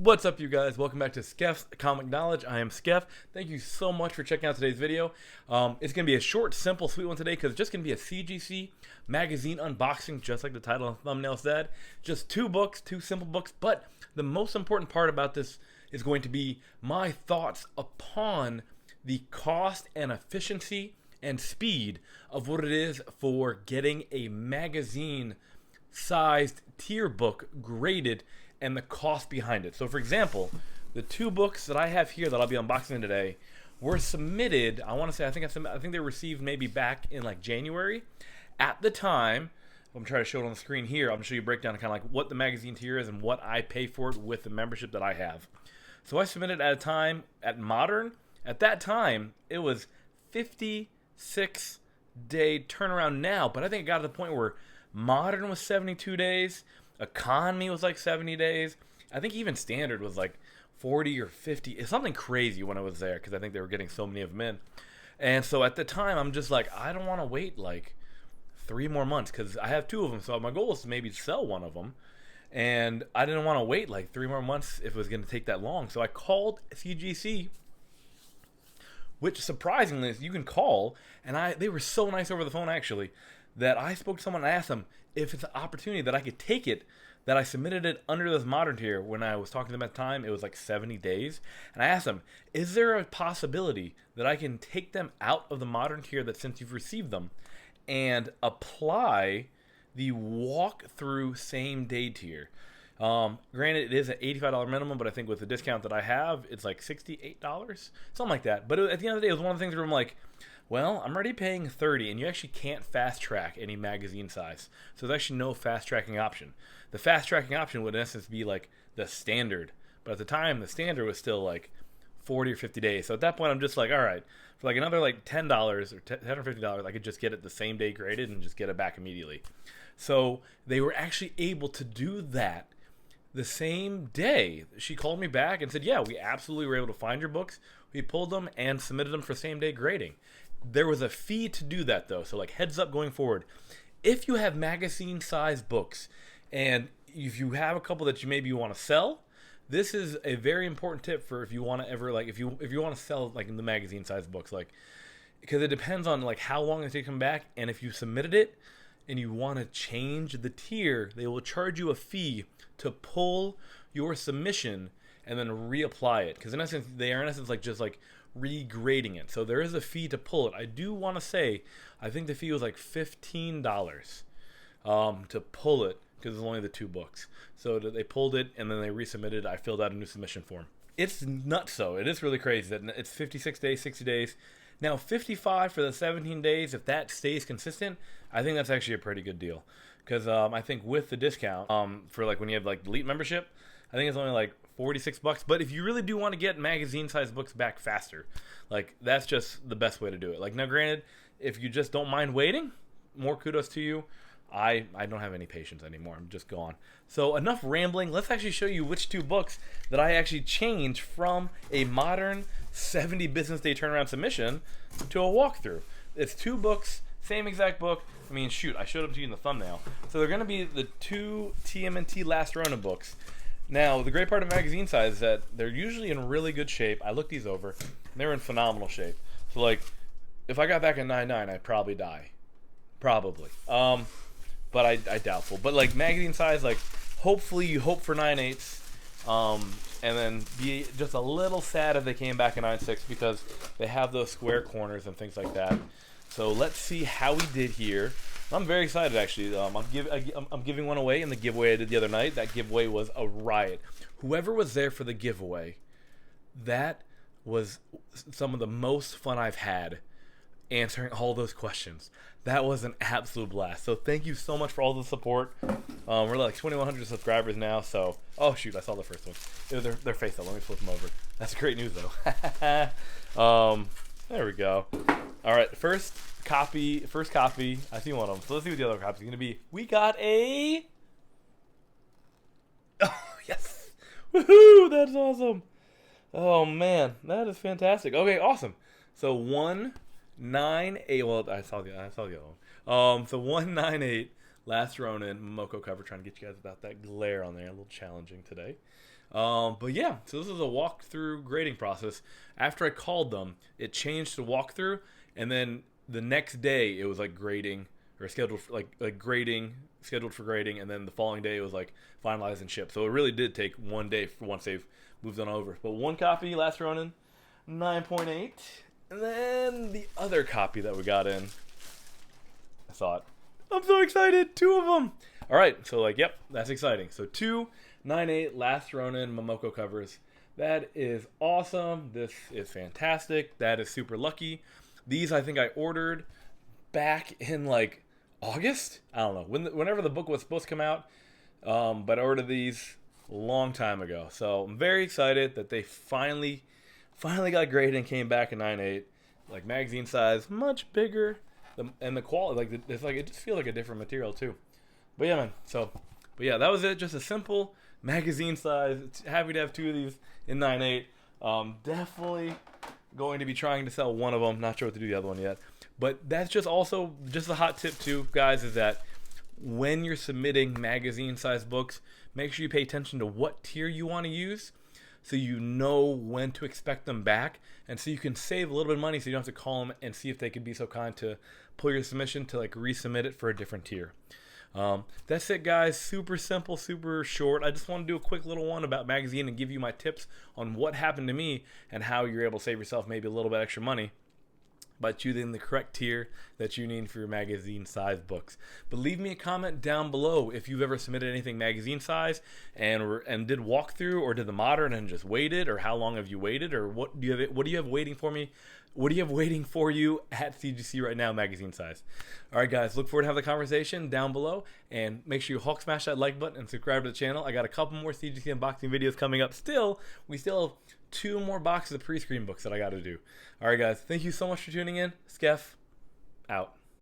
What's up, you guys? Welcome back to Skeff's Comic Knowledge. I am Skeff. Thank you so much for checking out today's video. It's going to be a short, simple, sweet one today because it's just going to be a CGC magazine unboxing, just like the title and thumbnail said. Just two books, two simple books, but the most important part about this is going to be my thoughts upon the cost and efficiency and speed of what it is for getting a magazine-sized tier book graded and the cost behind it. So for example, the two books that I have here that I'll be unboxing today were submitted, I want to say, I think they were received maybe back in like January. At the time, I'm trying to show it on the screen here. I'm going to show you a breakdown of kind of like what the magazine tier is and what I pay for it with the membership that I have. So I submitted at a time at Modern. At that time, it was 56-day turnaround now, but I think it got to the point where Modern was 72 days. Economy was like 70 days. I think even Standard was like 40 or 50. It's something crazy when I was there because I think they were getting so many of them in. And so at the time, I'm just like, I don't want to wait like 3 more months because I have 2 of them. So my goal was to maybe sell one of them. And I didn't want to wait like 3 more months if it was going to take that long. So I called CGC, which surprisingly is you can call. And they were so nice over the phone actually that I spoke to someone and asked them if it's an opportunity that I could take it, that I submitted it under this Modern tier. When I was talking to them at the time, it was like 70 days. And I asked them, is there a possibility that I can take them out of the Modern tier that since you've received them and apply the walkthrough same day tier? Granted, it is an $85 minimum, but I think with the discount that I have, it's like $68, something like that. But at the end of the day, it was one of the things where I'm like, well, I'm already paying $30, and you actually can't fast track any magazine size. So there's actually no fast tracking option. The fast tracking option would in essence be like the standard. But at the time, the standard was still like 40 or 50 days. So at that point, I'm just like, all right, for like another like $10 or $10 or $50, I could just get it the same day graded and just get it back immediately. So they were actually able to do that the same day. She called me back and said, yeah, we absolutely were able to find your books. We pulled them and submitted them for same day grading. There was a fee to do that though, so like heads up going forward. If you have magazine sized books and if you have a couple that you maybe want to sell, this is a very important tip for if you want to ever like if you want to sell like in the magazine sized books, like because it depends on like how long it takes to come back, and if you submitted it and you want to change the tier, they will charge you a fee to pull your submission and then reapply it, because in essence they are in essence like just like regrading it. So there is a fee to pull it. I do want to say I think the fee was like $15 to pull it because it's only the 2 books. So they pulled it and then they resubmitted. I filled out a new submission form. It's nuts though. It is really crazy that it's 56 days, 60 days. Now 55 for the 17 days. If that stays consistent, I think that's actually a pretty good deal, because I think with the discount for like when you have like elite membership, I think it's only like $46. But if you really do want to get magazine-sized books back faster, like that's just the best way to do it. Like now, granted, if you just don't mind waiting, more kudos to you. I don't have any patience anymore. I'm just gone. So enough rambling. Let's actually show you which 2 books that I actually changed from a Modern 70 business day turnaround submission to a walkthrough. It's 2 books, same exact book. I mean, shoot, I showed them to you in the thumbnail. So they're going to be the 2 TMNT Last Ronin books. Now, the great part of magazine size is that they're usually in really good shape. I looked these over, and they're in phenomenal shape. So, like, if I got back at 9.9, I'd probably die. Probably. But I doubtful. But, like, magazine size, like, hopefully you hope for 9.8s, and then be just a little sad if they came back at 9.6 because they have those square corners and things like that. So, let's see how we did here. I'm very excited, actually. I'm giving one away in the giveaway I did the other night. That giveaway was a riot. Whoever was there for the giveaway, that was some of the most fun I've had answering all those questions. That was an absolute blast. So thank you so much for all the support. We're like 2,100 subscribers now. So, oh shoot, I saw the first one. It was their face up. Let me flip them over. That's great news though. There we go. All right, first copy. I see one of them. So let's see what the other copy is going to be. We got a... Oh, yes. Woohoo, that's awesome. Oh, man, that is fantastic. Okay, awesome. So 198, well, I saw the other one. So 198 Last Ronin Momoko cover, trying to get you guys about that glare on there. A little challenging today. But yeah, so this is a walkthrough grading process. After I called them, it changed to walkthrough, and then the next day it was like grading or scheduled for, like grading, scheduled for grading, and then the following day it was like finalized and shipped. So it really did take one day for once they've moved on over. But one copy, Last Ronin, 9.8, and then the other copy that we got in, I thought, I'm so excited, 2 of them. All right, so like, yep, that's exciting. So 2 9.8 Last Ronin Momoko covers. That is awesome. This is fantastic. That is super lucky. These I think I ordered back in like August. I don't know whenever the book was supposed to come out. But I ordered these a long time ago. So I'm very excited that they finally got graded and came back in 9.8. Like magazine size, much bigger, and the quality, like it's like it just feels like a different material too. But yeah, man. But yeah, that was it. Just a simple magazine size. Happy to have 2 of these in 9.8. Definitely going to be trying to sell one of them. Not sure what to do the other one yet. But that's just also just a hot tip too, guys, is that when you're submitting magazine size books, make sure you pay attention to what tier you want to use, so you know when to expect them back, and so you can save a little bit of money, so you don't have to call them and see if they could be so kind to pull your submission to like resubmit it for a different tier. That's it, guys. Super simple, super short. I just want to do a quick little one about magazine and give you my tips on what happened to me and how you're able to save yourself maybe a little bit extra money by choosing the correct tier that you need for your magazine size books. But leave me a comment down below if you've ever submitted anything magazine size and did walkthrough, or did the modern and just waited, or how long have you waited, or what do you have waiting for me? What do you have waiting for you at CGC right now, magazine size? All right, guys, look forward to having the conversation down below, and make sure you Hulk smash that like button and subscribe to the channel. I got a couple more CGC unboxing videos coming up still. We still have 2 more boxes of pre-screen books that I got to do. All right, guys, thank you so much for tuning in. Skeff, out.